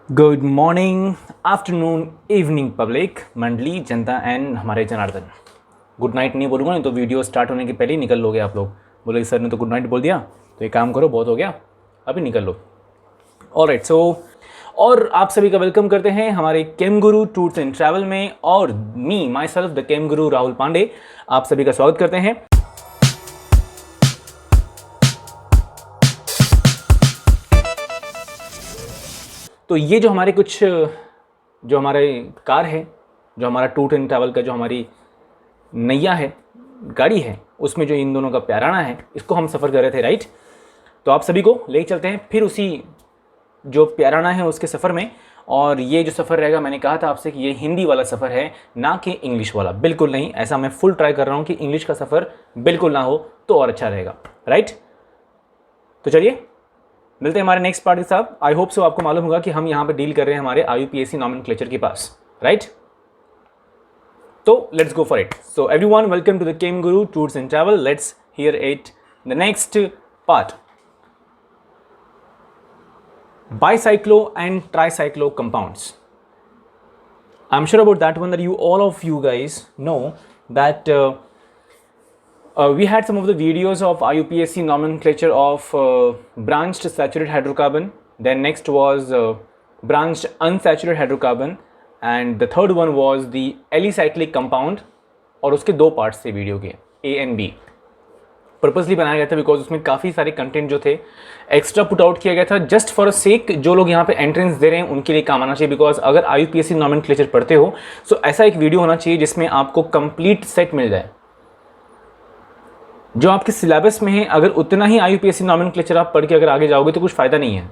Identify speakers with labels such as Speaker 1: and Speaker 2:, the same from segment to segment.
Speaker 1: Good morning, afternoon, evening public, मंडली, जनता and हमारे Janardan. Good night नहीं बोलूँगा, नहीं तो वीडियो स्टार्ट होने के पहले ही निकल लोगे आप लोग। बोले सर ने तो गुड नाइट बोल दिया, तो एक काम करो, बहुत हो गया, अभी निकल लो। ऑलराइट, सो और आप सभी का वेलकम करते हैं हमारे केम गुरु टूर्स एंड ट्रैवल में, और मी माई सेल्फ द केम गुरु राहुल पांडे आप सभी का स्वागत करते हैं। तो ये जो हमारे कुछ जो हमारे कार है, जो हमारा टूर एंड ट्रैवल का जो हमारी नैया है, गाड़ी है, उसमें जो इन दोनों का प्याराना है, इसको हम सफ़र कर रहे थे, राइट। तो आप सभी को ले चलते हैं फिर उसी जो प्याराना है उसके सफ़र में। और ये जो सफ़र रहेगा, मैंने कहा था आपसे कि ये हिंदी वाला सफ़र है, ना कि इंग्लिश वाला। बिल्कुल नहीं, ऐसा मैं फुल ट्राई कर रहा हूँ कि इंग्लिश का सफ़र बिल्कुल ना हो तो और अच्छा रहेगा, राइट। तो चलिए मिलते हैं हमारे नेक्स्ट पार्ट के साथ। आई होप सो आपको मालूम होगा कि हम यहाँ पे डील कर रहे हैं हमारे IUPAC नॉमेनक्लेचर के पास, राइट। तो let's go for it. So everyone, welcome to the chem guru tours and travel. Let's hear it the next part, bicyclo and tricyclo compounds. I'm sure about that one, that all of you guys know that we had some of the videos of IUPAC nomenclature of branched saturated hydrocarbon. Then next was branched unsaturated hydrocarbon, and the third one was the alicyclic compound. और उसके दो parts थे video के, A and B। Purposely बनाया गया था because उसमें काफ़ी सारे कंटेंट जो थे एक्स्ट्रा पुट आउट किया गया था, जस्ट फॉर अ सेक जो लोग यहाँ पे एंट्रेंस दे रहे हैं उनके लिए काम आना चाहिए। बिकॉज अगर IUPAC नॉमेनक्लेचर पढ़ते हो तो ऐसा एक वीडियो होना चाहिए जिसमें आपको कंप्लीट सेट मिल जाए। जो आपके सिलेबस में है, अगर उतना ही IUPAC नॉमेनक्लेचर आप पढ़ के अगर आगे जाओगे तो कुछ फ़ायदा नहीं है।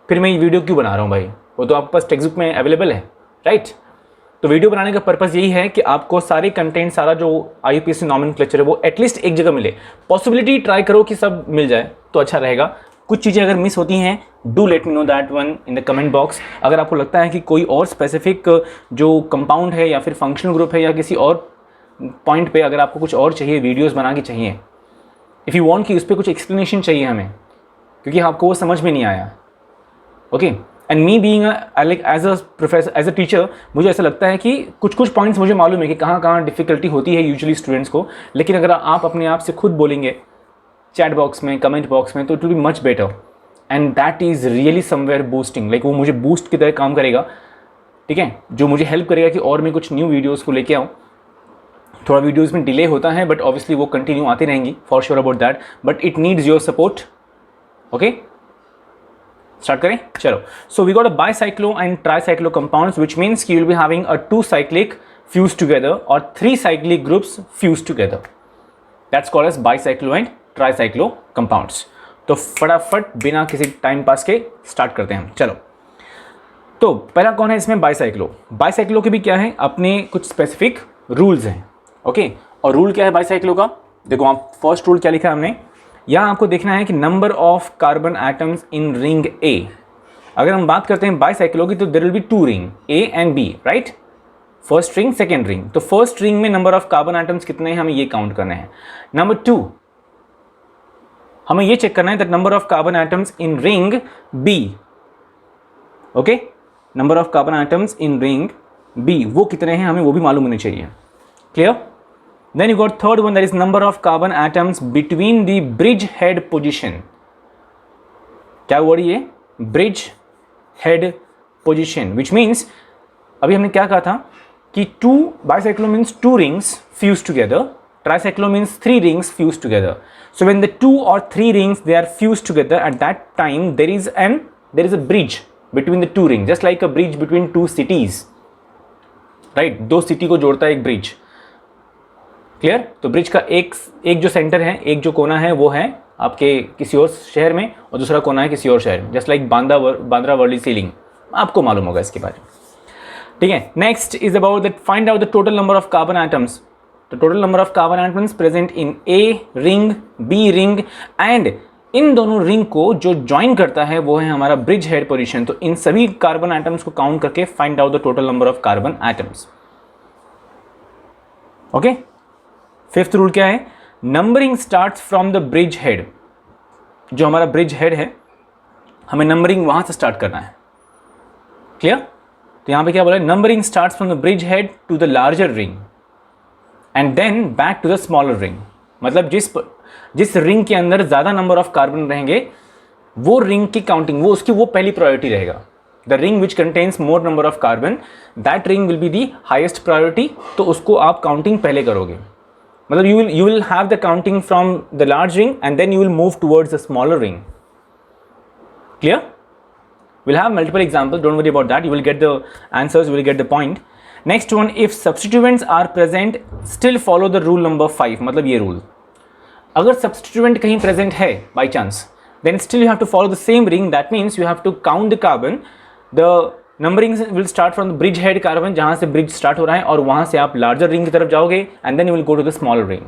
Speaker 1: फिर मैं ये वीडियो क्यों बना रहा हूँ भाई, वो तो आपके पास टेक्स्ट बुक में अवेलेबल है, राइट। तो वीडियो बनाने का पर्पस यही है कि आपको सारे कंटेंट, सारा जो IUPAC नॉमेनक्लेचर है वो एटलीस्ट एक जगह मिले। पॉसिबिलिटी ट्राई करो कि सब मिल जाए तो अच्छा रहेगा। कुछ चीज़ें अगर मिस होती हैं, do let me know that one in the comment box. अगर आपको लगता है कि कोई और स्पेसिफिक जो कंपाउंड है या फिर फंक्शनल ग्रुप है या किसी और पॉइंट पे अगर आपको कुछ और चाहिए, वीडियोज़ बना के चाहिए, इफ़ यू वांट कि उस पर कुछ एक्सप्लेनेशन चाहिए हमें, क्योंकि आपको वो समझ में नहीं आया, okay. And me being like as a professor, as a teacher, मुझे ऐसा लगता है कि कुछ कुछ पॉइंट्स मुझे मालूम है कि कहाँ कहाँ डिफ़िकल्टी होती है यूजुअली स्टूडेंट्स को। लेकिन अगर आप अपने आप से खुद बोलेंगे चैट बॉक्स में, कमेंट बॉक्स में, तो it will be much better, and that is really somewhere boosting. Like वो मुझे बूस्ट की तरह काम करेगा, ठीक है, जो मुझे हेल्प करेगा कि और मैं कुछ न्यू वीडियोज़ को लेके आऊँ। थोड़ा वीडियोज़ में डिले होता है बट ऑब्वियसली वो कंटिन्यू आती रहेंगी, for sure about that, but it needs your support, okay. Start करें, चलो। So we got a bicyclo and tricyclo compounds, which means कि you will be having a 2 cyclic fuse together और 3 cyclic groups fuse together. That's called as bicyclo and tricyclo compounds. तो फटाफट बिना किसी time pass के start करते हैं, चलो। तो पहला कौन है इसमें? बाइसाइक्लो। बाइसाइक्लो के भी क्या है, अपने कुछ स्पेसिफिक रूल्स हैं, ओके। और रूल क्या है बाइसाइक्लो का? देखो आप, फर्स्ट रूल क्या लिखा है हमने यहाँ, आपको देखना है कि number of carbon atoms in ring A. अगर हम बात करते हैं बाइसाइक्लो की तो there will be 2 ring, A and B, right. First ring, second ring. तो फर्स्ट रिंग में नंबर ऑफ कार्बन एटम्स कितने हैं हमें ये काउंट करने हैं। नंबर 2, हमें ये चेक करना है that number of carbon atoms in ring B, okay. Number of carbon atoms in ring B वो कितने हैं हमें वो भी मालूम होने चाहिए, clear. Then you got third one, that is number of carbon atoms between the bridge head position. क्या वर्ड ये? Bridge head position, which means अभी हमने क्या कहा था कि 2 bicyclo means 2 rings fused together, tricyclo means 3 rings fused together. So when the 2 or 3 rings they are fused together, at that time there is a bridge between the 2 rings, just like a bridge between 2 cities, right? 2 city को जोड़ता है एक bridge, clear. तो bridge का एक जो centre है, एक जो कोना है वो है आपके किसी और शहर में और दूसरा कोना है किसी और शहर में, just like Bandra Worli sea link, आपको मालूम होगा इसके बारे में, ठीक है। Next is about that, find out the total number of carbon atoms. The total number of carbon atoms present in A ring, B ring, and in दोनों रिंग को जो ज्वाइन करता है वो है हमारा ब्रिज हेड पोजिशन। तो इन सभी कार्बन एटम्स को काउंट करके find out the total number of carbon atoms, okay. Fifth rule क्या है? Numbering starts from the bridge head. जो हमारा ब्रिज हेड है हमें नंबरिंग वहां से स्टार्ट करना है, क्लियर? तो यहाँ पे क्या बोला है, numbering starts from the bridge head to the larger ring and then back to the smaller ring. मतलब जिस रिंग के अंदर ज़्यादा नंबर ऑफ कार्बन रहेंगे वो रिंग की काउंटिंग, वो पहली प्रायोरिटी रहेगा। The ring which contains more number of carbon, that ring will be the highest priority, तो उसको आप काउंटिंग पहले करोगे। मतलब you will have the counting from the large ring and then you will move towards the smaller ring. Clear? We'll have multiple examples, don't worry about that, you will get the answers, you will get the point. Next one, if substituents are present, still follow the rule number 5. मतलब ये rule, अगर substituent कहीं present है by chance, then still you have to follow the same ring. That means you have to count the carbon. The numbering will start from the bridge head carbon, जहाँ से bridge start हो रहा है, और वहाँ से आप larger ring की तरफ जाओगे and then you will go to the smaller ring.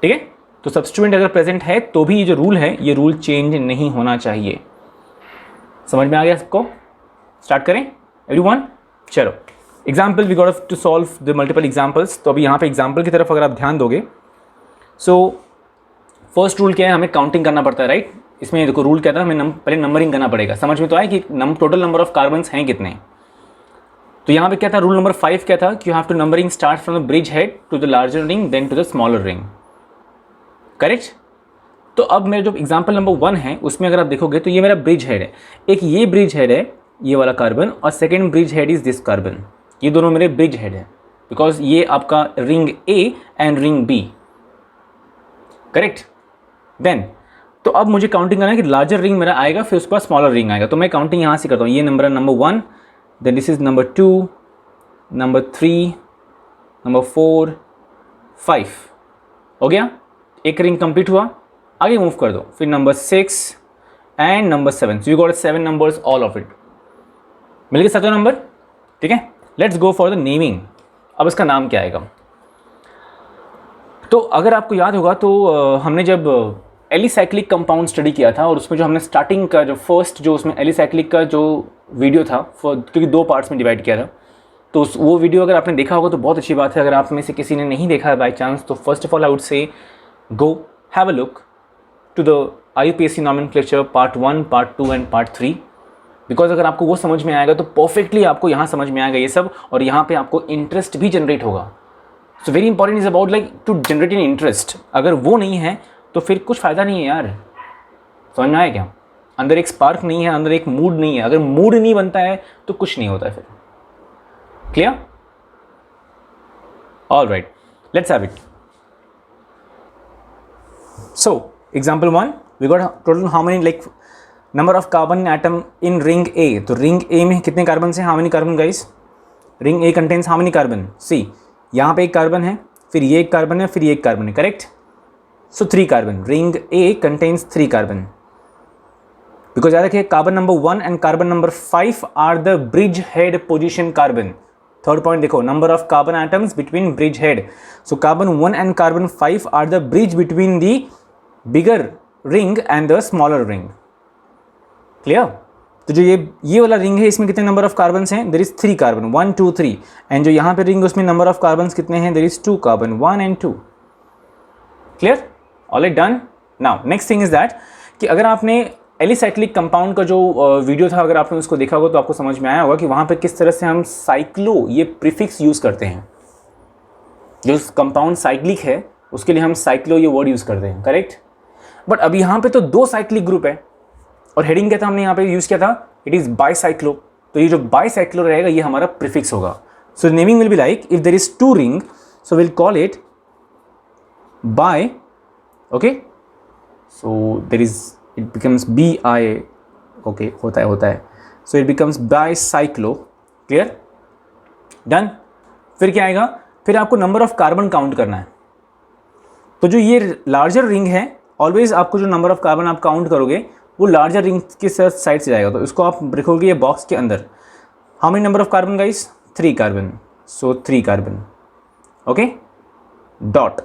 Speaker 1: ठीक है? तो substituent अगर present है तो भी ये जो rule है, ये rule change नहीं होना चाहिए। समझ में आ गया सबको? Start करें everyone? चलो, example we got to solve the multiple examples. तो अभी यहाँ पे example की तरफ अगर आप ध्यान दोगे, so first rule क्या है, हमें counting करना पड़ता है, right? इसमें देखो रूल क्या था, हमें पहले नंबरिंग करना पड़ेगा। समझ में तो आया कि टोटल नंबर ऑफ कार्बन्स हैं कितने। तो यहाँ पे क्या था, रूल नंबर 5 क्या था कि you have to numbering start from the bridge head to the larger ring then to the smaller ring, correct? तो अब मेरा जो एग्जांपल नंबर 1 है उसमें अगर आप देखोगे तो ये मेरा ब्रिज हेड है, एक ये ब्रिज हेड है ये वाला कार्बन, और second bridge head is this carbon. ये दोनों मेरे ब्रिज हेड है बिकॉज ये आपका ring A and ring B, correct? Then तो अब मुझे काउंटिंग करना है कि लार्जर रिंग मेरा आएगा, फिर उसके बाद स्मॉलर रिंग आएगा। तो मैं काउंटिंग यहाँ से करता हूँ, ये नंबर है number 1, then this is number 2, number 3, number 4, 5, हो गया, एक रिंग कंप्लीट हुआ। आगे मूव कर दो, फिर number 6 and number 7, so you got 7 numbers all of it. मिल गए 7 नंबर, ठीक है? Let's go for the naming. अब इसका नाम क्या आएगा? तो अगर आपको याद होगा तो हमने जब एलिसाइक्लिक कंपाउंड स्टडी किया था और उसमें जो हमने स्टार्टिंग का जो फर्स्ट जो उसमें एलिसाइक्लिक का जो वीडियो था, क्योंकि 2 पार्ट्स में डिवाइड किया था, तो वो वीडियो अगर आपने देखा होगा तो बहुत अच्छी बात है। अगर आप में से किसी ने नहीं देखा है बाई चांस, तो first of all I would say go have a look to the IUPAC nomenclature part 1, part 2 and part 3, because अगर आपको वो समझ में आएगा तो परफेक्टली आपको यहाँ समझ में आएगा ये सब, और यहाँ पे आपको इंटरेस्ट भी जनरेट होगा। So very important is about like to generate in interest. अगर वो नहीं है तो फिर कुछ फ़ायदा नहीं है यार। समझ में आया क्या? अंदर एक स्पार्क नहीं है, अंदर एक मूड नहीं है। अगर मूड नहीं बनता है तो कुछ नहीं होता है फिर। Clear? All right, let's have it. So example 1, we got total how many like number of carbon atom in ring A. तो रिंग ए में कितने कार्बन हैं? How many carbon guys? Ring A contains how many carbon? See, यहाँ पे एक carbon है, फिर ये एक कार्बन है, फिर ये एक कार्बन है, correct? So 3 carbon. Ring A contains 3 carbon. Because याद रखिए carbon number 1 and carbon number 5 are the bridge head position carbon. Third point देखो, number of carbon atoms between bridge head. So carbon 1 and carbon 5 are the bridge between the bigger ring and the smaller ring. Clear? तो जो ये वाला ring है इसमें कितने number of carbons हैं? There is 3 carbon, 1 2 3, and जो यहाँ पे रिंग उसमें नंबर ऑफ कार्बन्स कितने हैं? There is 2 carbon, 1 and 2. Clear? All it done. Now next thing is that कि अगर आपने एलिसाइक्लिक कंपाउंड का जो वीडियो था, अगर आपने उसको देखा होगा तो आपको समझ में आया होगा कि वहाँ पे किस तरह से हम साइक्लो ये प्रीफिक्स यूज़ करते हैं। जो कंपाउंड साइक्लिक है उसके लिए हम साइक्लो ये वर्ड यूज़ करते हैं, करेक्ट? बट अब यहाँ पे तो 2 साइक्लिक ग्रुप है और हेडिंग क्या था हमने यहाँ पे यूज़ किया था? It is bicyclo. तो ये जो बाईसाइक्लो रहेगा ये हमारा प्रीफिक्स होगा। So naming will be like if there is 2 ring, so will call it bi, okay? So there is, it becomes BI, okay, होता है। So it becomes bicyclo. Clear? Done. फिर क्या आएगा? फिर आपको नंबर ऑफ कार्बन काउंट करना है। तो जो ये लार्जर रिंग है, ऑलवेज आपको जो नंबर ऑफ कार्बन आप काउंट करोगे वो लार्जर रिंग की साइड से जाएगा। तो इसको आप रखोगे ये बॉक्स के अंदर। How many number of carbon guys? 3 carbon. So 3 carbon, okay? Dot,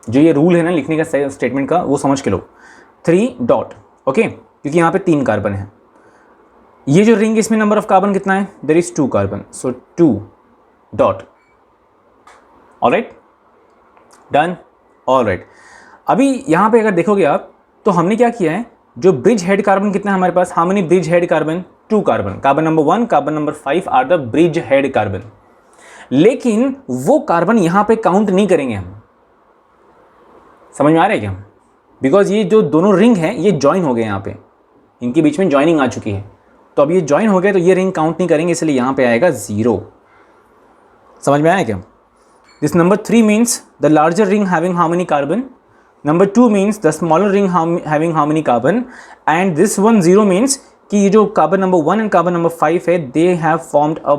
Speaker 1: जो ये रूल है ना लिखने का स्टेटमेंट का, वो समझ के लो। 3 डॉट, ओके? क्योंकि यहाँ पे 3 कार्बन है। ये जो रिंग इसमें नंबर ऑफ कार्बन कितना है? There is 2 carbon, so 2 dot. Alright, done. Alright, अभी यहाँ पे अगर देखोगे आप तो हमने क्या किया है, जो ब्रिज हेड कार्बन कितना है हमारे पास? How many bridge head carbon? 2 carbon, carbon number 1, carbon number 5 are the bridge head carbon. लेकिन वो कार्बन यहां पे काउंट नहीं करेंगे हम। समझ में आ रहा है क्या? बिकॉज ये जो दोनों रिंग हैं ये ज्वाइन हो गए, यहाँ पे इनके बीच में ज्वाइनिंग आ चुकी है, तो अब ये ज्वाइन हो गए तो ये रिंग काउंट नहीं करेंगे, इसलिए यहाँ पे आएगा 0। समझ में आया क्या? This number 3 means the larger ring having how many carbon, number 2 means the smaller ring having how many carbon, and this 1 0 means कि ये जो carbon number 1 and carbon number 5 है they have formed a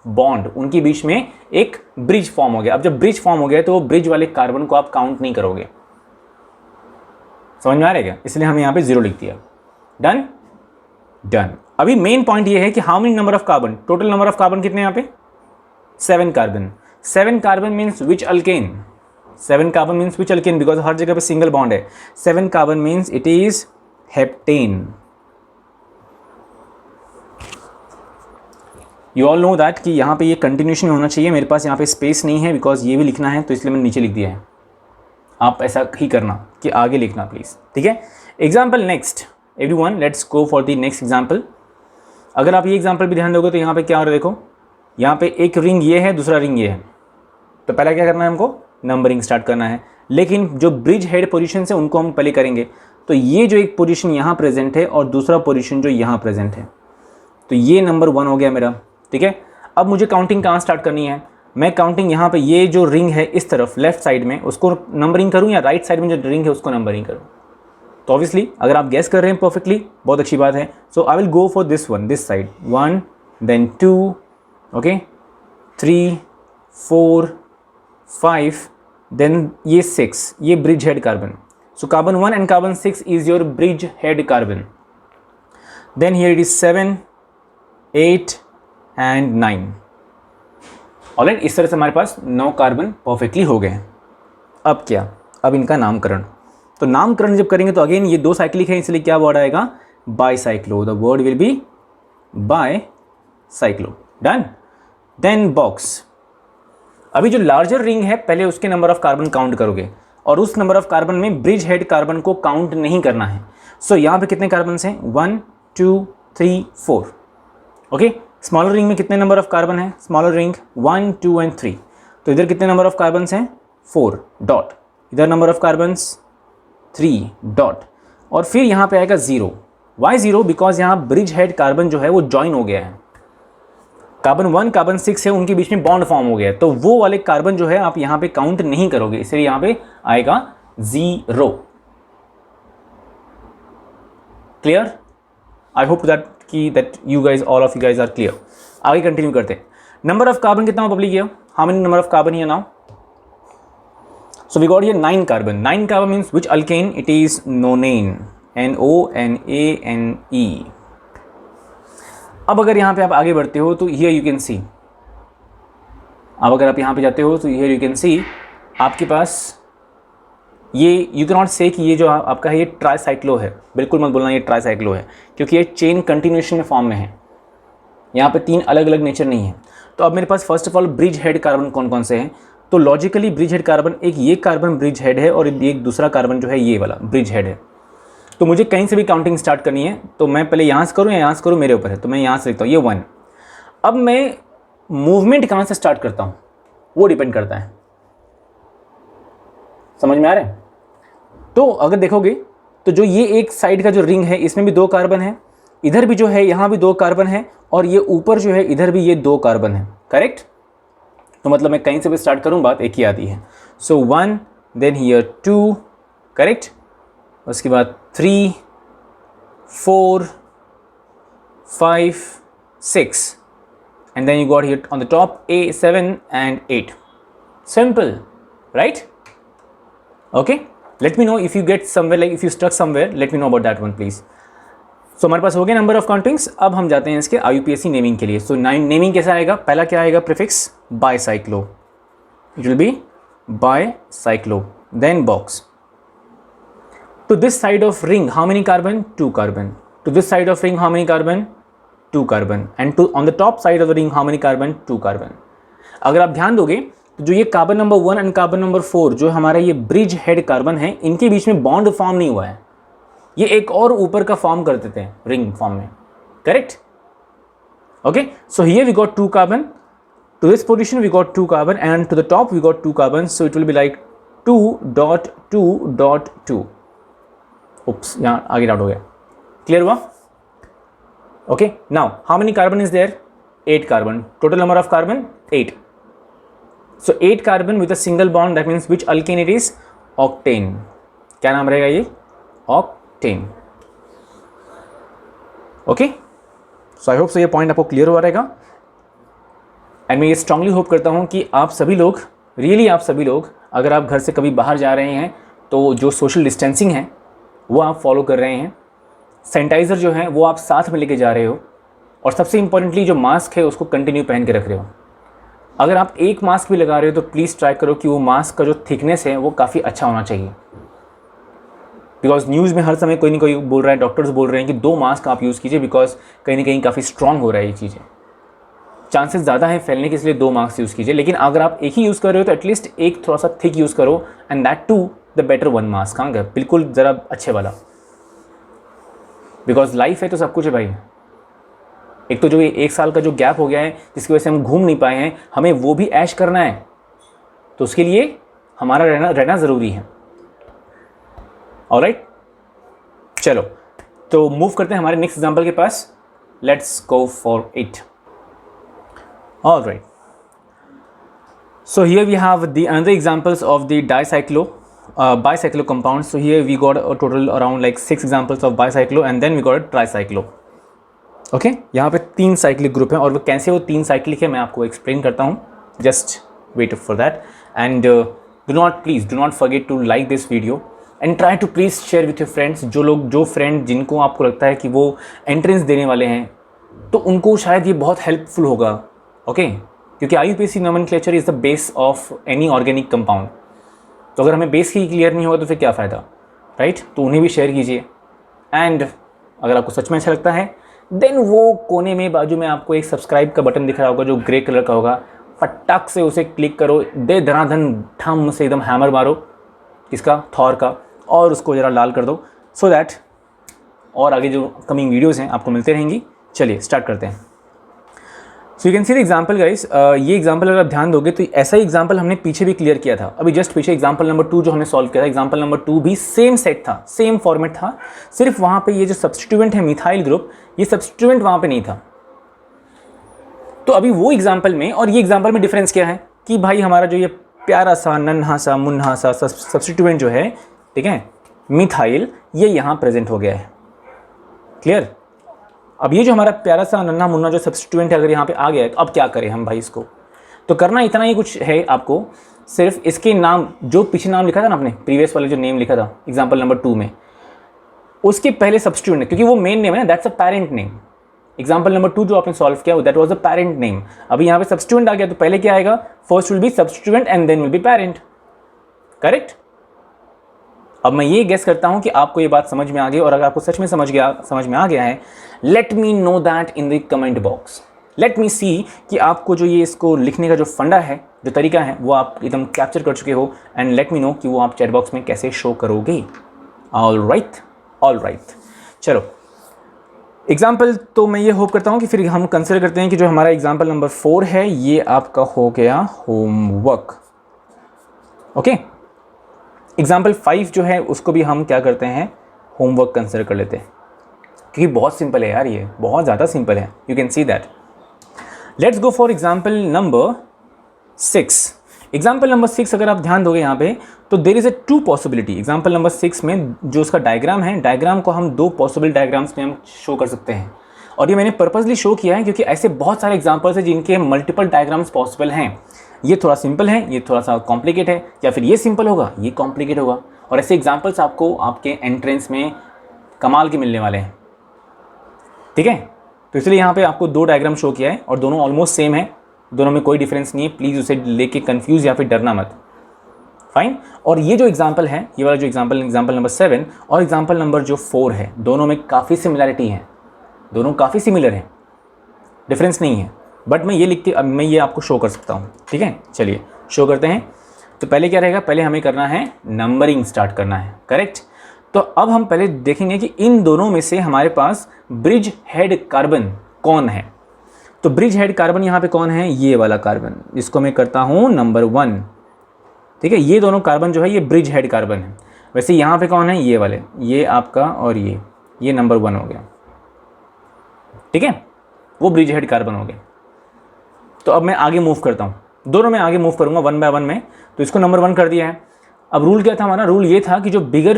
Speaker 1: bond, उनके बीच में एक bridge form हो गया। अब जब ब्रिज फॉर्म हो गया तो वो ब्रिज वाले कार्बन को आप काउंट नहीं करोगे। समझ में आ रहा है क्या? इसलिए हमने यहाँ पे 0 लिख दिया। Done done. अभी मेन पॉइंट ये है कि how many number of carbon, total number of carbon कितने यहाँ पे? 7 carbon. 7 carbon means which alkane? 7 carbon means which alkane, because हर जगह पे सिंगल बॉन्ड है। 7 carbon means it is heptane. You all know that कि यहाँ पे ये कंटिन्यूशन होना चाहिए, मेरे पास यहाँ पे स्पेस नहीं है बिकॉज ये भी लिखना है, तो इसलिए मैंने नीचे लिख दिया है। आप ऐसा ही करना कि आगे लिखना प्लीज़, ठीक है? Example next everyone, let's go for the next example. अगर आप ये एग्जाम्पल भी ध्यान दोगे तो यहाँ पे क्या हो रहा है, देखो यहाँ पे एक रिंग ये है, दूसरा रिंग ये है, तो पहला क्या करना है हमको? नंबरिंग स्टार्ट करना है। लेकिन जो ब्रिज हेड पोजीशन है उनको हम पहले करेंगे। तो ये जो एक पोजीशन यहाँ प्रेजेंट है और दूसरा पोजीशन जो यहाँ प्रेजेंट है, तो ये नंबर 1 हो गया मेरा, ठीक है? अब मुझे काउंटिंग कहाँ स्टार्ट करनी है? मैं काउंटिंग यहाँ पे ये जो रिंग है इस तरफ लेफ्ट साइड में उसको नंबरिंग करूँ या राइट साइड में जो रिंग है उसको नंबरिंग करूँ? तो ऑब्वियसली अगर आप गैस कर रहे हैं परफेक्टली, बहुत अच्छी बात है। So I will go for this one, this side, 1 then 2, okay, 3 4 5 then ये 6, ये bridge head carbon. So carbon 1 and carbon 6 is your bridge head carbon. Then here it is 7 8 and 9। Alright, इस तरह से हमारे पास 9 कार्बन परफेक्टली हो गए हैं। अब क्या? अब इनका नामकरण। तो नामकरण जब करेंगे तो अगेन ये 2 साइक्लिक है, इसलिए क्या वर्ड आएगा? Bicyclo. The word will be bicyclo. Done. Then box. अभी जो लार्जर रिंग है पहले उसके नंबर ऑफ कार्बन काउंट करोगे और उस नंबर ऑफ कार्बन में ब्रिज हेड कार्बन को काउंट नहीं करना है। सो यहाँ पे कितने कार्बन हैं? 1 2 3 4। ओके, स्मॉलर रिंग में कितने नंबर ऑफ कार्बन है? Smaller ring 1 2 and 3। तो इधर कितने नंबर ऑफ कार्बन हैं? 4 डॉट। इधर नंबर ऑफ कार्बन्स 3 डॉट, और फिर यहाँ पे आएगा 0। वाई 0? बिकॉज यहाँ ब्रिज हेड कार्बन जो है वो ज्वाइन हो गया है। कार्बन 1 कार्बन 6 है, उनके बीच में बॉन्ड फॉर्म हो गया है, तो वो वाले कार्बन जो है आप यहाँ पे काउंट नहीं करोगे, इसलिए यहाँ पे आएगा 0। Clear? I hope that you guys, all of you guys are clear. आगे कंटिन्यू करते हैं। नंबर ऑफ कार्बन कितना पब्लिक किया? How many number of carbon here now? So we got here 9 carbon. 9 carbon means which alkane? It is nonane. NONANE. अब अगर यहाँ पे आप आगे बढ़ते हो तो here you can see. अब अगर आप यहाँ पे जाते हो तो here you can see आपके पास ये you cannot say कि ये जो आपका है ये ट्राईसाइक्लो है। बिल्कुल मत बोलना ये ट्राईसाइक्लो है, क्योंकि ये चेन कंटिन्यूएशन में फॉर्म में है। यहाँ पे 3 अलग अलग नेचर नहीं है। तो अब मेरे पास first of all bridge head carbon कौन कौन से हैं? तो लॉजिकली ब्रिज हेड कार्बन, एक ये कार्बन ब्रिज हेड है और एक दूसरा कार्बन जो है ये वाला ब्रिज हेड है। तो मुझे कहीं से भी काउंटिंग स्टार्ट करनी है, तो मैं पहले यहाँ से करूँ या यहाँ से करूँ, मेरे ऊपर है। तो मैं यहाँ से लिखता हूँ ये 1। अब मैं मूवमेंट कहाँ से स्टार्ट करता हूँ वो डिपेंड करता है। समझ में आ रहा है? तो अगर देखोगे तो जो ये एक साइड का जो रिंग है इसमें भी 2 कार्बन है, इधर भी जो है यहाँ भी 2 कार्बन है, और ये ऊपर जो है इधर भी ये 2 कार्बन है। करेक्ट? तो मतलब मैं कहीं से भी स्टार्ट करूँ बात एक ही आती है। सो 1 देन हियर 2, करेक्ट, उसके बाद 3 4 5 6 and then you got here on the top 7 and 8। Simple, right? Okay, let me know if you get somewhere, like if you stuck somewhere, let me know about that one please. So हमारे पास हो गया number of countings. अब हम जाते हैं इसके IUPAC naming के लिए। सो नेमिंग कैसा आएगा? पहला क्या आएगा? Prefix bicyclo, it will be bicyclo. Then box. To this side of ring how many carbon? 2 carbon. To this side of ring how many carbon? 2 carbon. And to on the top side of the ring how many carbon? 2 carbon. अगर आप ध्यान दोगे तो जो ये carbon number 1 and carbon number 4 जो हमारा ये ब्रिज हेड कार्बन है, इनके बीच में बॉन्ड फॉर्म नहीं हुआ है। ये एक और ऊपर का फॉर्म कर देते हैं रिंग फॉर्म में। Correct? Okay, so here we got 2 carbon, to this position we got 2 carbon, and to the top we got 2 carbon, so it will be like 2.2.2. oops, यहाँ आगे डाउट हो गया, क्लियर हुआ? Okay, now how many carbon is there? 8 carbon. Total number of carbon 8. So 8 carbon with a single bond, that means which alkane it is? Octane. क्या नाम रहेगा ये? Octane. Okay, so I hope so ये point आपको clear हुआ रहेगा। And मैं ये स्ट्रांगली होप करता हूँ कि आप सभी लोग, रियली आप सभी लोग, अगर आप घर से कभी बाहर जा रहे हैं तो जो सोशल डिस्टेंसिंग है वो आप फॉलो कर रहे हैं, सैनिटाइज़र जो है वो आप साथ में लेके जा रहे हो, और सबसे इंपॉर्टेंटली जो मास्क है उसको कंटिन्यू पहन के रख रहे हो। अगर आप एक मास्क भी लगा रहे हो तो प्लीज़ ट्राई करो कि वो मास्क का जो थिकनेस है वो काफ़ी अच्छा होना चाहिए, बिकॉज न्यूज़ में हर समय कोई ना कोई बोल रहा है, डॉक्टर्स बोल रहे हैं कि 2 मास्क आप यूज़ कीजिए, बिकॉज कहीं ना कहीं काफ़ी स्ट्रॉन्ग हो रहा है ये चीज़ें, चांसेस ज़्यादा है फैलने के, इसलिए 2 मास्क यूज़ कीजिए। लेकिन अगर आप एक ही यूज़ कर रहे हो तो एटलीस्ट एक थोड़ा सा थिक यूज़ करो, and that to the better 1 mask. हाँ, बिल्कुल ज़रा अच्छे वाला, बिकॉज लाइफ है तो सब कुछ है भाई। एक तो जो ये 1 साल का जो गैप हो गया है जिसकी वजह से हम घूम नहीं पाए हैं, हमें वो भी ऐश करना है, तो उसके लिए हमारा रहना ज़रूरी है। ऑलराइट, चलो तो मूव करते हैं हमारे नेक्स्ट एग्जांपल के पास। Let's go for it. Alright, so here we have the another examples of the bicyclo compounds. So here we got a total around like 6 examples of bicyclo, and then we got a tricyclo. Okay, यहाँ पे 3 cyclic group हैं, और वो कैसे वो 3 cyclic है मैं आपको एक्सप्लेन करता हूँ। Just wait for that, and please do not forget to like this video, and try to please share with your friends. जो फ्रेंड जिनको आपको लगता है कि वो एंट्रेंस देने वाले हैं, तो उनको शायद ये बहुत हेल्पफुल होगा। ओके, क्योंकि IUPAC nomenclature is the base of any organic compound. तो अगर हमें बेस ही क्लियर नहीं होगा तो फिर क्या फ़ायदा, राइट? तो उन्हें भी शेयर कीजिए, एंड अगर आपको सच में अच्छा लगता है देन वो कोने में बाजू में आपको एक सब्सक्राइब का बटन दिख रहा होगा जो ग्रे कलर का होगा, फटाक से उसे क्लिक करो, दे धनाधन ठम से एकदम हैमर मारो, किसका? थॉर का, और उसको ज़रा लाल कर दो, सो दैट और आगे जो कमिंग वीडियोज़ हैं आपको मिलते रहेंगी। चलिए स्टार्ट करते हैं। So you can see the example guys. ये एग्जाम्पल अगर आप ध्यान दोगे तो ऐसा ही एग्जाम्पल हमने पीछे भी क्लियर किया था, अभी जस्ट पीछे एग्जाम्पल नंबर 2 जो हमने सॉल्व किया था, एग्जाम्पल नंबर 2 भी सेम सेट था, सेम फॉर्मेट था, सिर्फ वहाँ पे ये जो सब्स्टिट्यूएंट है मिथाइल ग्रुप, ये सब्स्टिट्यूएंट वहाँ पे नहीं था। तो अभी वो एग्जाम्पल में और ये एग्जाम्पल में डिफरेंस क्या है कि भाई हमारा जो ये प्यारा सा नन्हा सा मुन्हा सा सब्स्टिट्यूएंट जो है, ठीक है, मिथाइल, ये यहाँ प्रेजेंट हो गया है। क्लियर? अब ये जो हमारा प्यारा सा नन्हा मुन्ना जो सब्स्टिट्यूएंट है अगर यहाँ पे आ गया है तो अब क्या करें हम भाई इसको? तो करना इतना ही कुछ है आपको, सिर्फ इसके नाम जो पीछे नाम लिखा था ना आपने, प्रीवियस वाले जो नेम लिखा था एग्जाम्पल नंबर 2 में, उसके पहले सब्स्टिट्यूएंट है, क्योंकि वो मेन नेम है ना, that's a parent name. Example number 2 जो आपने सॉल्व किया that was a parent name. अभी यहाँ पे सब्स्टिट्यूएंट आ गया तो पहले क्या आएगा? First will be substituent and then will be parent. Correct? अब मैं ये गेस करता हूं कि आपको ये बात समझ में आ गई, और अगर आपको सच में समझ में आ गया है, let me know that in the comment box. Let me see कि आपको जो ये इसको लिखने का जो फंडा है, जो तरीका है, वो आप एकदम कैप्चर कर चुके हो, एंड लेट मी नो कि वो आप चैट बॉक्स में कैसे शो करोगे। ऑल राइट, चलो एग्जाम्पल तो मैं ये होप करता हूँ कि फिर हम कंसिडर करते हैं कि जो हमारा एग्जाम्पल नंबर 4 है ये आपका हो गया होमवर्क। ओके, एग्जाम्पल 5 जो है उसको भी हम क्या करते हैं, होमवर्क कंसिडर कर लेते हैं, क्योंकि बहुत सिंपल है यार, ये बहुत ज़्यादा सिंपल है। You can see that. Let's go for example number 6। Example number 6 अगर आप ध्यान दोगे यहाँ पे तो there is a 2 possibility. Example number 6 में जो उसका डायग्राम है, डायग्राम को हम 2 पॉसिबल डायग्राम्स में हम शो कर सकते हैं, और ये मैंने पर्पसली शो किया है क्योंकि ऐसे बहुत सारे एग्जाम्पल्स हैं जिनके मल्टीपल डायग्राम्स पॉसिबल हैं। ये थोड़ा सिंपल है, ये थोड़ा सा कॉम्प्लिकेट है, या फिर ये सिंपल होगा, ये कॉम्प्लिकेट होगा, और ऐसे एग्जाम्पल्स आपको आपके एंट्रेंस में कमाल के मिलने वाले हैं। ठीक है, तो इसलिए यहाँ पे आपको 2 डायग्राम शो किया है और दोनों ऑलमोस्ट सेम है, दोनों में कोई डिफरेंस नहीं है। प्लीज़ उसे लेके कंफ्यूज या फिर डरना मत। फाइन। और ये जो एग्जाम्पल है, ये वाला जो एग्जाम्पल नंबर 7 और एग्जाम्पल नंबर जो 4 है, दोनों में काफ़ी सिमिलैरिटी है, दोनों काफ़ी सिमिलर हैं, डिफरेंस नहीं है, बट मैं ये लिख के अब मैं ये आपको शो कर सकता हूँ। ठीक है, चलिए शो करते हैं। तो पहले क्या रहेगा, पहले हमें करना है नंबरिंग स्टार्ट करना है। करेक्ट? तो अब हम पहले देखेंगे कि इन दोनों में से हमारे पास ब्रिज हेड कार्बन कौन है। तो ब्रिज हेड कार्बन यहाँ पे कौन है, ये वाला कार्बन, इसको मैं करता हूँ नंबर 1, ठीक है। ये दोनों कार्बन जो है ये ब्रिज हेड कार्बन है। वैसे यहाँ पे कौन है, ये वाले, ये आपका और ये नंबर 1 हो गया, ठीक है, वो ब्रिज हेड कार्बन हो गया। तो अब मैं आगे मूव करता हूँ, दोनों में आगे मूव करूँगा 1 बाय 1 में। तो इसको नंबर 1 कर दिया है। अब रूल क्या था हमारा, रूल ये था कि जो बिगर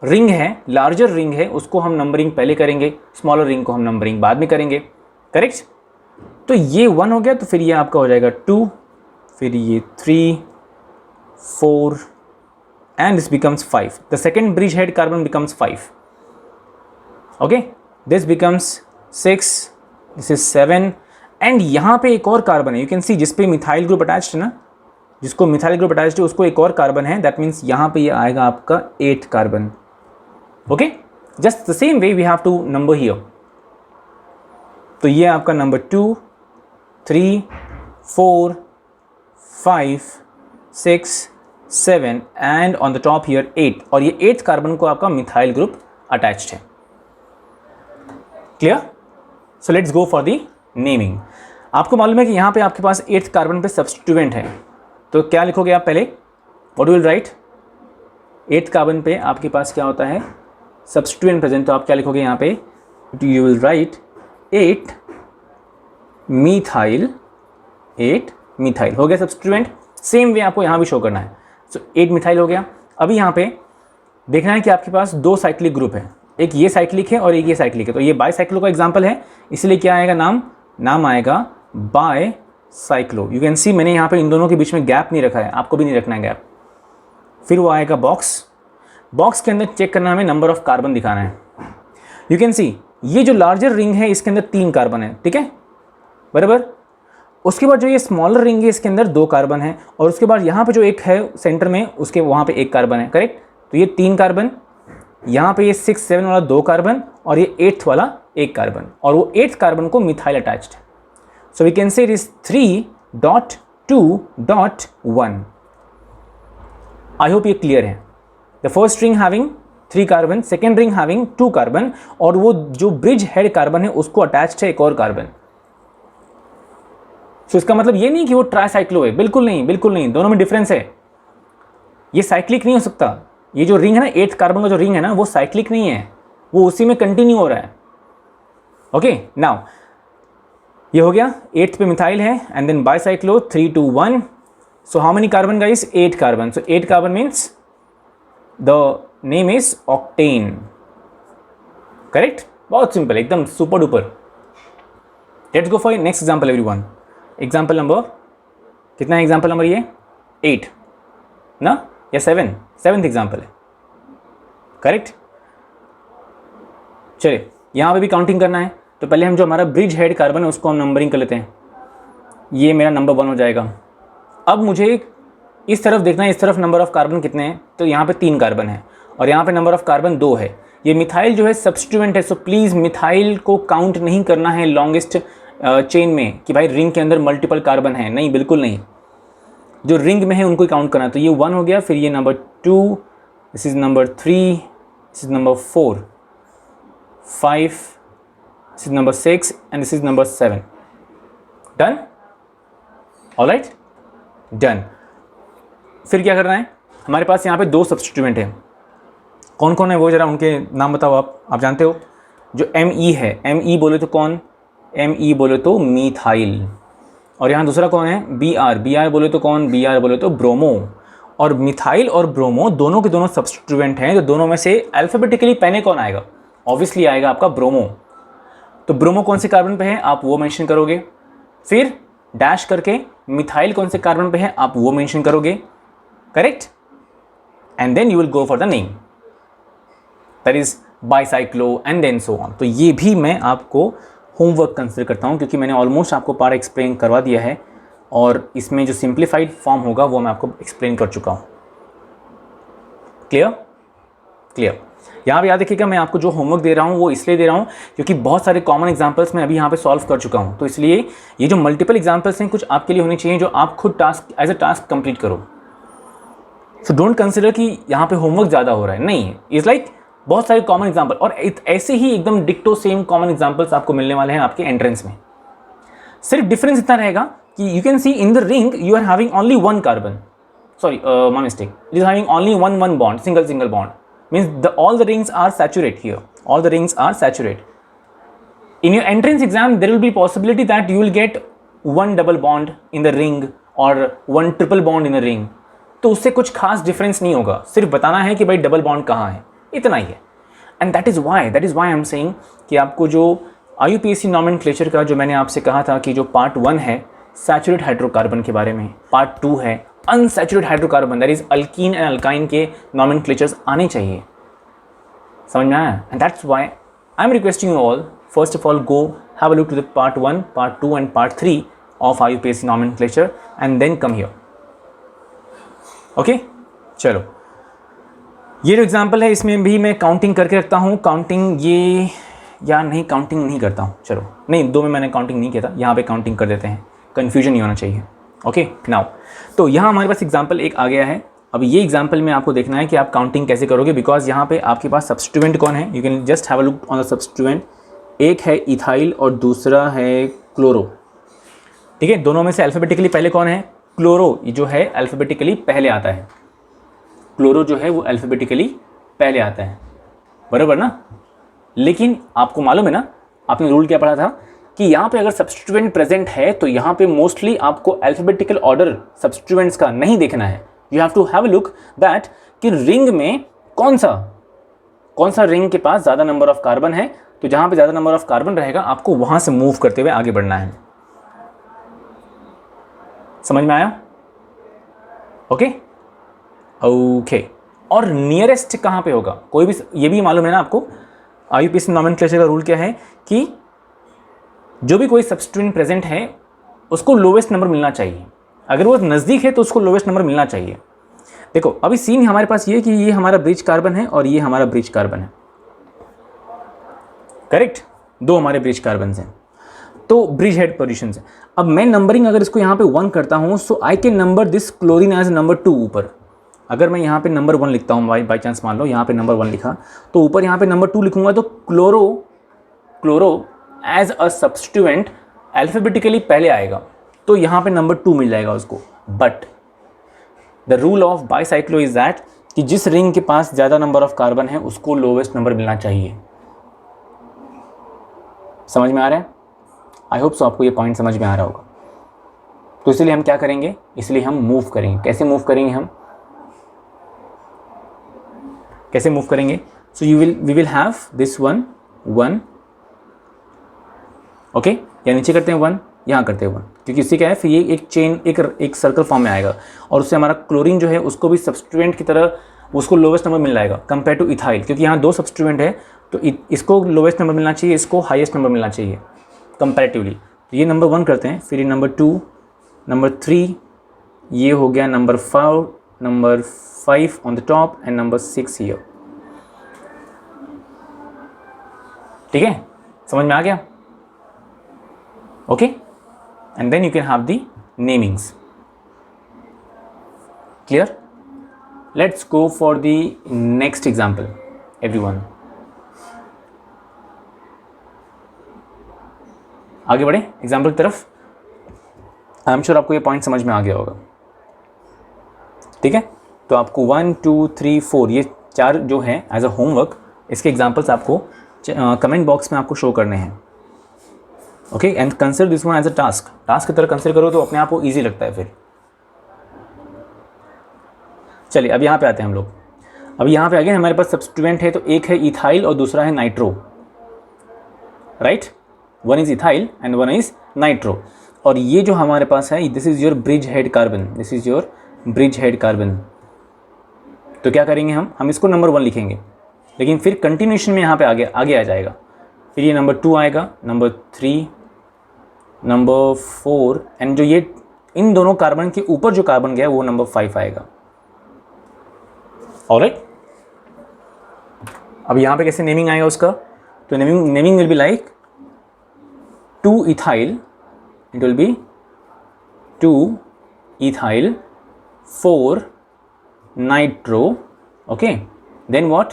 Speaker 1: रिंग है, लार्जर रिंग है, उसको हम नंबरिंग पहले करेंगे, स्मॉलर रिंग को हम नंबरिंग बाद में करेंगे, करेक्ट। तो ये 1 हो गया, तो फिर ये आपका हो जाएगा 2, फिर ये 3, 4 and this becomes 5. The second bridge head carbon becomes 5. Okay, this becomes 6, this is 7 and यहाँ पे एक और कार्बन है, you can see, जिस पे मिथाइल ग्रुप अटैच्ड है ना, जिसको मिथाइल ग्रुप अटैच्ड है उसको एक और कार्बन है, दैट मीन्स यहाँ पे ये आएगा आपका 8 carbon. Okay, just the same way we have to number here. तो ये आपका number 2, 3, 4, 5, 6, 7 and on the top here 8, और ये 8th कार्बन को आपका मिथाइल ग्रुप अटैच्ड है। Clear? So let's go for the naming. आपको मालूम है कि यहाँ पे आपके पास 8th कार्बन पे सब्स्टिट्यूएंट है, तो क्या लिखोगे आप पहले, what will write, 8th carbon पे आपके पास क्या होता है, सब्स्टिट्यूएंट प्रेजेंट, तो आप क्या लिखोगे यहाँ पे, you will write 8 methyl, 8 methyl हो गया सब्स्टिट्यूएंट। सेम वे आपको यहाँ भी शो करना है। सो 8 मिथाइल हो गया। अभी यहाँ पे देखना है कि आपके पास 2 साइक्लिक ग्रुप है, एक ये साइक्लिक है और एक ये साइक्लिक है, तो ये बाईसाइक्लो का एग्जांपल है, इसलिए क्या आएगा नाम आएगा बाईसाइक्लो। यू कैन सी मैंने यहाँ पे इन दोनों के बीच में गैप नहीं रखा है, आपको भी नहीं रखना है गैप। फिर वो आएगा बॉक्स के अंदर चेक करना, हमें नंबर ऑफ कार्बन दिखाना है। यू कैन सी ये जो लार्जर रिंग है इसके अंदर 3 कार्बन है, ठीक है, बराबर। उसके बाद जो ये स्मॉलर रिंग है इसके अंदर 2 कार्बन है, और उसके बाद यहाँ पे जो एक है सेंटर में, उसके वहाँ पे 1 कार्बन है, करेक्ट। तो ये 3 कार्बन, यहाँ पे ये 6, 7 वाला 2 कार्बन, और ये 8th वाला 1 कार्बन, और वो 8th कार्बन को मिथाइल अटैच्ड है। So we can say it is 3.2.1। I hope ये क्लियर है। The first ring having 3 carbon, second ring having 2 carbon, और वो जो ब्रिज हेड कार्बन है उसको अटैच्ड है एक और कार्बन। तो इसका मतलब ये नहीं कि वो ट्राइसाइक्लो है, बिल्कुल नहीं, बिल्कुल नहीं, दोनों में डिफरेंस है। ये साइक्लिक नहीं हो सकता, ये जो रिंग है ना 8th कार्बन का जो रिंग है ना वो साइक्लिक नहीं है, वो उसी में कंटिन्यू हो रहा है। ओके, नाउ ये हो गया 8th पे मिथाइल है, and then bicyclo 3 to 1। So how many carbon guys, 8 carbon. So 8 carbon means the name is octane, correct. बहुत सिंपल, एकदम super duper. Let's go for next example everyone. Example number कितना है, example number ये 8 ना, या 7th example है, correct. चलिए यहाँ पे भी काउंटिंग करना है, तो पहले हम जो हमारा ब्रिज हेड कार्बन है उसको हम नंबरिंग कर लेते हैं। ये मेरा नंबर 1 हो जाएगा। अब मुझे इस तरफ देखना है, इस तरफ नंबर ऑफ कार्बन कितने हैं, तो यहाँ पे 3 कार्बन है, और यहाँ पे नंबर ऑफ कार्बन 2 है। ये मिथाइल जो है सब्स्टिट्यूएंट है, सो प्लीज़ मिथाइल को काउंट नहीं करना है लॉन्गेस्ट चेन में कि भाई रिंग के अंदर मल्टीपल कार्बन है, नहीं, बिल्कुल नहीं। जो रिंग में है उनको काउंट करना है। तो ये 1 हो गया, फिर ये number 2, this is number 3, this is number 4, 5, this is number 6 and this is number 7। Done, alright, done. फिर क्या करना है, हमारे पास यहाँ पे 2 सब्स्टिट्यूएंट है। कौन कौन है वो जरा उनके नाम बताओ। आप जानते हो जो Me है, Me बोले तो कौन, Me बोले तो मीथाइल, और यहाँ दूसरा कौन है Br बोले तो कौन, Br बोले तो ब्रोमो। और मिथाइल और ब्रोमो दोनों के दोनों सब्स्टिट्यूएंट हैं, तो दोनों में से अल्फाबेटिकली पहले कौन आएगा, ऑब्वियसली आएगा आपका ब्रोमो। तो ब्रोमो कौन से कार्बन पे है आप वो मेंशन करोगे, फिर डैश करके मिथाइल कौन से कार्बन पे है आप वो मेंशन करोगे, correct, and then you will go for the name, that is bicyclo and then so on. तो ये भी मैं आपको होमवर्क कंसिडर करता हूँ, क्योंकि मैंने ऑलमोस्ट आपको पार्ट एक्सप्लेन करवा दिया है, और इसमें जो सिंप्लीफाइड फॉर्म होगा वो मैं आपको एक्सप्लेन कर चुका हूँ। क्लियर। यहाँ पे याद रखिएगा, मैं आपको जो होमवर्क दे रहा हूँ वो इसलिए दे रहा हूँ क्योंकि बहुत सारे कॉमन एग्जांपल्स मैं अभी यहाँ पे सॉल्व कर चुका हूँ, तो इसलिए ये जो मल्टीपल एग्जांपल्स हैं कुछ आपके लिए होने चाहिए जो आप खुद task as a task complete करो। सो डोंट कंसिडर कि यहाँ पे होमवर्क ज़्यादा हो रहा है, नहीं, इज़ लाइक बहुत सारे कॉमन एग्जाम्पल, और ऐसे ही एकदम डिक्टो सेम कॉमन एग्जाम्पल्स आपको मिलने वाले हैं आपके एंट्रेंस में। सिर्फ डिफरेंस इतना रहेगा कि you can see in the ring you are having only one carbon, sorry, my mistake, it is having only one bond, single bond, means all the rings are saturate here, all the rings are saturate. In your entrance exam there will be possibility that you will get one double bond in the ring or one triple bond in a ring, तो उससे कुछ खास difference नहीं होगा, सिर्फ बताना है कि भाई डबल बॉन्ड कहाँ है, इतना ही है. And that is why I am saying कि आपको जो IUPAC नॉमेनक्लेचर का जो मैंने आपसे कहा था कि जो पार्ट 1 है सैचुरेट हाइड्रोकार्बन के बारे में, पार्ट 2 है unsaturate hydrocarbon, that is alkene and alkyne के नॉमेनक्लेचर्स आने चाहिए. समझ में आया? And that's why I am requesting you all, first of all go have a look to the part 1, part 2 and part 3 of IUPAC nomenclature and then come here. Okay, चलो ये जो example है इसमें भी मैं काउंटिंग करके रखता हूँ. काउंटिंग ये या नहीं, काउंटिंग नहीं करता हूँ, चलो नहीं, 2 में मैंने काउंटिंग नहीं किया था, यहाँ पे काउंटिंग कर देते हैं, कन्फ्यूजन नहीं होना चाहिए. ओके नाउ, तो यहाँ हमारे पास एग्जाम्पल एक आ गया है. अब ये एग्जाम्पल में आपको देखना है कि आप काउंटिंग कैसे करोगे, बिकॉज यहाँ पे आपके पास सब्स्टिट्यूएंट कौन है. You can just have a look on the substituent. एक है इथाइल और दूसरा है क्लोरो. ठीक है, दोनों में से अल्फ़ाबेटिकली पहले कौन है? क्लोरो जो है अल्फ़ाबेटिकली पहले आता है. क्लोरो जो है वो अल्फ़ाबेटिकली पहले आता है, बराबर ना. लेकिन आपको मालूम है ना, आपने रूल क्या पढ़ा था कि यहाँ पे अगर सब्स्टिट्यूएंट प्रेजेंट है तो यहाँ पे मोस्टली आपको अल्फ़ाबेटिकल ऑर्डर सब्स्टिट्यूएंट्स का नहीं देखना है. You have to have a look that कि रिंग में कौन सा रिंग के पास ज़्यादा नंबर ऑफ कार्बन है. तो जहाँ पे ज़्यादा नंबर ऑफ कार्बन रहेगा आपको वहाँ से मूव करते हुए आगे बढ़ना है. समझ में आया? Okay okay. और नियरेस्ट कहाँ पे होगा, कोई भी, ये भी मालूम है ना आपको, IUPAC नॉमेनक्लेचर का रूल क्या है कि जो भी कोई सब्स्टिट्यूएंट प्रेजेंट है उसको लोवेस्ट नंबर मिलना चाहिए. अगर वो नज़दीक है तो उसको लोवेस्ट नंबर मिलना चाहिए. देखो अभी सीन हमारे पास ये कि ये हमारा ब्रिज कार्बन है और ये हमारा ब्रिज कार्बन है, करेक्ट. 2 हमारे ब्रिज कार्बन हैं, तो ब्रिज हेड पोजिशन है. अब मैं नंबरिंग अगर इसको यहाँ पे 1 करता हूँ, so I can number this chlorine as number 2 ऊपर. अगर मैं यहाँ पे नंबर 1 लिखता हूँ, बाई चांस मान लो यहाँ पे नंबर 1 लिखा, तो ऊपर यहाँ पे नंबर 2 लिखूंगा, तो chloro as a substituent alphabetically पहले आएगा, तो यहाँ पे नंबर 2 मिल जाएगा उसको. But the rule of bicyclo is that कि जिस रिंग के पास ज़्यादा नंबर ऑफ कार्बन है उसको लोवेस्ट नंबर मिलना चाहिए. समझ में आ रहा है? आई होप सो आपको ये पॉइंट समझ में आ रहा होगा. तो इसलिए हम क्या करेंगे, इसलिए हम मूव करेंगे. कैसे मूव करेंगे हम, कैसे मूव करेंगे? So we will have this 1 okay, या नीचे करते हैं 1, यहाँ करते हैं 1, क्योंकि इससे क्या है फिर ये एक चेन, एक सर्कल फॉर्म में आएगा और उससे हमारा क्लोरीन जो है उसको भी सब्स्टिट्यूएंट की तरह उसको लोवेस्ट नंबर मिल जाएगा कंपेयर टू इथाइल, क्योंकि यहाँ 2 सब्स्टिट्यूएंट है तो इसको लोवेस्ट नंबर मिलना चाहिए, इसको हाईएस्ट नंबर मिलना चाहिए कंपैरेटिवली. तो ये नंबर 1 करते हैं, फिर ये नंबर 2, नंबर 3, ये हो गया number 5 on the top and number 6 here. ठीक है, समझ में आ गया? Okay, and then you can have the namings. Clear? Let's go for the next example everyone. आगे बढ़े एग्जाम्पल की तरफ. आई एम श्योर आपको ये पॉइंट समझ में आ गया होगा. ठीक है, तो आपको 1 2 3 4 ये 4 जो हैं एज अ होमवर्क, इसके एग्जाम्पल्स आपको कमेंट बॉक्स में आपको शो करने हैं. Okay, and consider this one as a task की तरह कंसिडर करो तो अपने आप को ईजी लगता है फिर. चलिए अब यहाँ पे आते हैं हम लोग. अब यहाँ पे अगेन हमारे पास सब्स्टिट्यूएंट है, तो एक है इथाइल और दूसरा है nitro. Right, 1 is ethyl and 1 is nitro. और ये जो हमारे पास है, this is your bridge head carbon, this is your bridge head carbon. तो क्या करेंगे हम इसको नंबर 1 लिखेंगे, लेकिन फिर कंटिन्यूशन में यहाँ पे आगे आ जाएगा. फिर ये नंबर 2 आएगा, नंबर 3, नंबर 4, एंड जो ये इन दोनों कार्बन के ऊपर जो कार्बन गया वो नंबर 5 आएगा. ऑलराइट, अब यहाँ पे कैसे नेमिंग आएगा उसका? तो naming will be like 2 ethyl, it will be 2 ethyl 4 nitro. Okay, then what?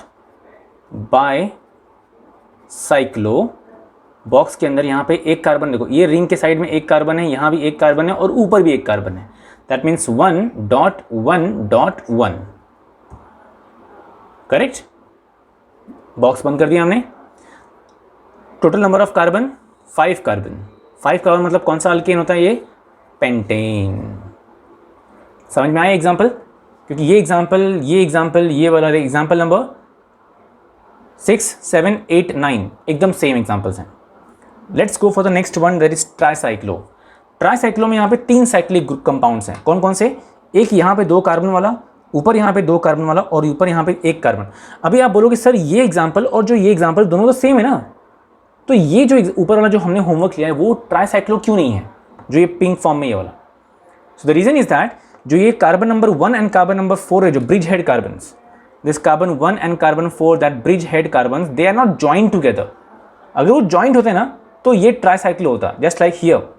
Speaker 1: Bicyclo box के अंदर यहाँ पे एक कार्बन, देखो ये रिंग के साइड में एक कार्बन है, यहाँ भी एक कार्बन है और ऊपर भी एक कार्बन है। That means 1.1.1, correct. बॉक्स बंद कर दिया हमने। Total number of carbon 5 carbon. 5 carbon मतलब कौन सा अल्केन होता है? ये पेंटेन। समझ में आया एग्जाम्पल? क्योंकि ये एग्जाम्पल, ये वाला एग्जाम्पल नंबर 6, 7, 8, 9 एकदम सेम एग्जाम्पल्स हैं। Let's go for the next one, that is tricyclo. Tricyclo में यहाँ पे 3 साइक्लिक ग्रुप कंपाउंड्स हैं। कौन कौन से? एक यहाँ पे 2 कार्बन वाला, ऊपर यहाँ पे 2 कार्बन वाला और ऊपर यहाँ पे 1 कार्बन। अभी आप बोलोगे सर ये एग्जाम्पल और जो ये एग्जाम्पल दोनों तो सेम है ना, तो ये जो ऊपर वाला जो हमने होमवर्क लिया है वो ट्राईसाइक्लो क्यों नहीं है, जो ये पिंक फॉर्म में ये वाला? So the reason is that जो ये carbon number 1 and carbon number 4 है, जो bridge head carbons, this carbon 1 and carbon 4, that bridge head carbons, they are not joint together. अगर वो जॉइंट होते ना तो ये ट्राईसाइक्लो होता, जस्ट लाइक हियर।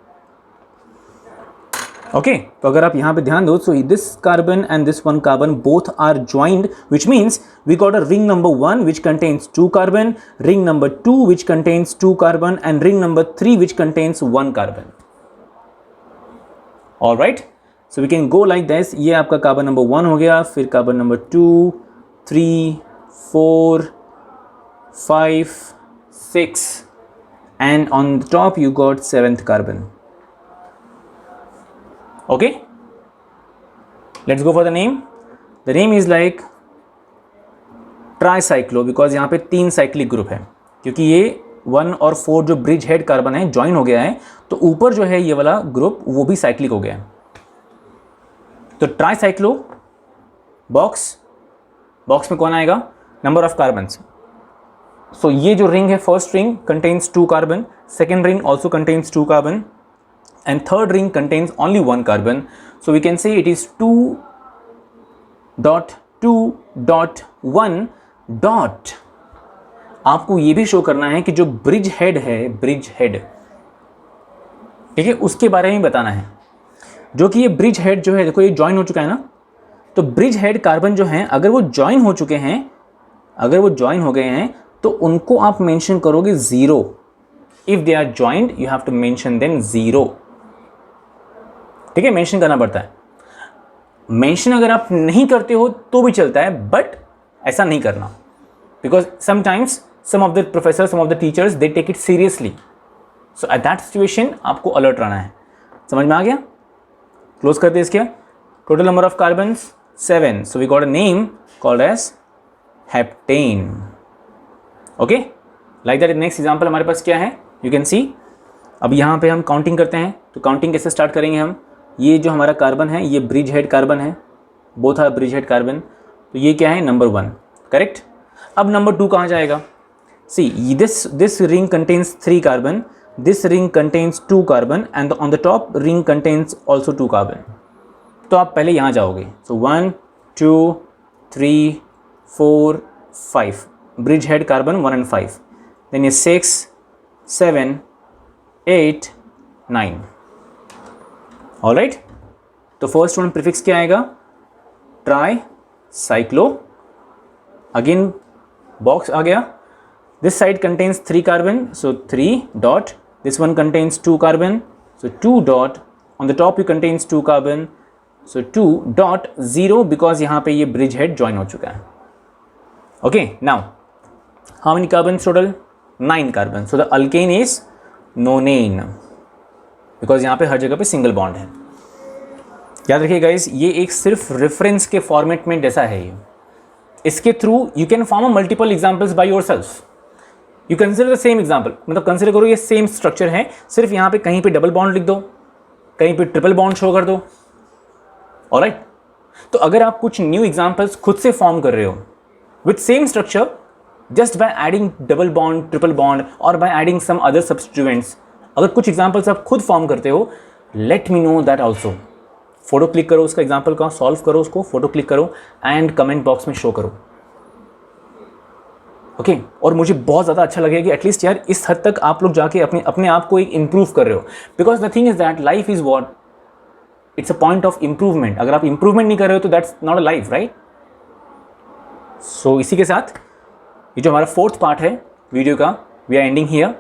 Speaker 1: ओके, तो अगर आप यहाँ पे ध्यान दो, so this carbon and this 1 carbon both are joint, which means we got a ring number 1 which contains 2 carbon, ring number 2 which contains 2 carbon and ring number 3 which contains 1 carbon. All right, so we can go like this. ये आपका carbon number 1 हो गया, फिर carbon number 2, 3, 4, 5, 6 and on the top you got 7th carbon. Okay, let's go for the name. The name is like tricyclo because यहाँ पे 3 cyclic group है, क्योंकि ये 1 और 4 जो ब्रिज हेड कार्बन है ज्वाइन हो गया है, तो ऊपर जो है ये वाला ग्रुप वो भी साइक्लिक हो गया है। तो ट्राईसाइक्लो बॉक्स में कौन आएगा? Number of carbons. सो ये जो रिंग है, first ring contains 2 carbon, second ring also contains 2 carbon and third ring contains only 1 carbon, so we can say it is 2.2.1 dot। आपको ये भी शो करना है कि जो ब्रिज हेड है, ब्रिज हेड, ठीक है, उसके बारे में बताना है। जो कि ये ब्रिज हेड जो है, देखो ये ज्वाइन हो चुका है ना, तो ब्रिज हेड कार्बन जो हैं अगर वो ज्वाइन हो चुके हैं, अगर वो ज्वाइन हो गए हैं तो उनको आप मेंशन करोगे 0। If they are joined you have to mention them 0। ठीक है, मेंशन करना पड़ता है। मेंशन अगर आप नहीं करते हो तो भी चलता है, बट ऐसा नहीं करना, because sometimes some of the professor, some of the teachers, they take it seriously. So at that situation आपको अलर्ट रहना है। समझ में आ गया? क्लोज करते हैं इसके। Total number of carbons 7, so we got a name called as heptane. Okay, like that. Next example हमारे पास क्या है, यू कैन सी। अब यहाँ पे हम काउंटिंग करते हैं, तो काउंटिंग कैसे स्टार्ट करेंगे हम? ये जो हमारा कार्बन है ये ब्रिज हेड कार्बन है, both are bridge head carbon, तो ये क्या है? Number 1, correct. अब नंबर 2 कहाँ जाएगा? See this ring contains 3 carbon, this ring contains 2 carbon and on the top ring contains also 2 carbon. तो आप पहले यहाँ जाओगे, so 1, 2, 3, 4, 5 bridge head carbon 1 and 5, then ये 6, 7, 8, 9। ऑलराइट, तो फर्स्ट वन प्रीफिक्स क्या आएगा? ट्राईसाइक्लो। अगेन बॉक्स आ गया, this side contains 3 carbon, so 3 dot, this one contains 2 carbon, so 2 dot, on the top you contains 2 carbon, so 2 dot 0 because यहाँ पे ये bridge head join हो चुका है। Okay, now how many carbon total? 9 carbon, so the alkane is नोनेन, because यहाँ पे हर जगह पे सिंगल बॉन्ड है। याद रखिए गाइस, ये एक सिर्फ रेफरेंस के फॉर्मेट में जैसा है ये, इसके through you can form a multiple examples by yourself. You consider the same example, मतलब कंसिडर करो ये सेम स्ट्रक्चर है, सिर्फ यहाँ पे कहीं पे डबल बॉन्ड लिख दो, कहीं पे ट्रिपल बॉन्ड शो कर दो। ऑलराइट, तो अगर आप कुछ न्यू एग्जाम्पल्स खुद से फॉर्म कर रहे हो with same structure, just by adding double bond, triple bond और by adding some other substituents, अगर कुछ एग्जाम्पल्स आप खुद फॉर्म करते हो, let me know that also. Photo click करो उसका एग्जाम्पल का, सॉल्व करो उसको, फोटो क्लिक करो एंड कमेंट बॉक्स में शो करो। ओके, और मुझे बहुत ज़्यादा अच्छा लगेगा कि एटलीस्ट यार इस हद तक आप लोग जाके अपने आप को एक इम्प्रूव कर रहे हो, because the thing is that life is what, it's a point of improvement. अगर आप इम्प्रूवमेंट नहीं कर रहे हो तो that's not a life, right? So इसी के साथ ये जो हमारा 4th पार्ट है वीडियो का, we are ending here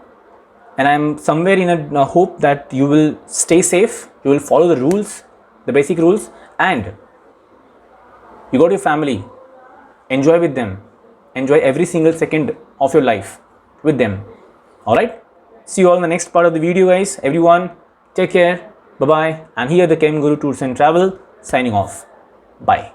Speaker 1: and I'm somewhere in a hope that you will stay safe, you will follow the rules, the basic rules, and you got your family, enjoy with them, enjoy every single second of your life with them. All right, see you all in the next part of the video, guys. Everyone, take care, bye bye. And here the Chem Guru Tours and Travel signing off. Bye.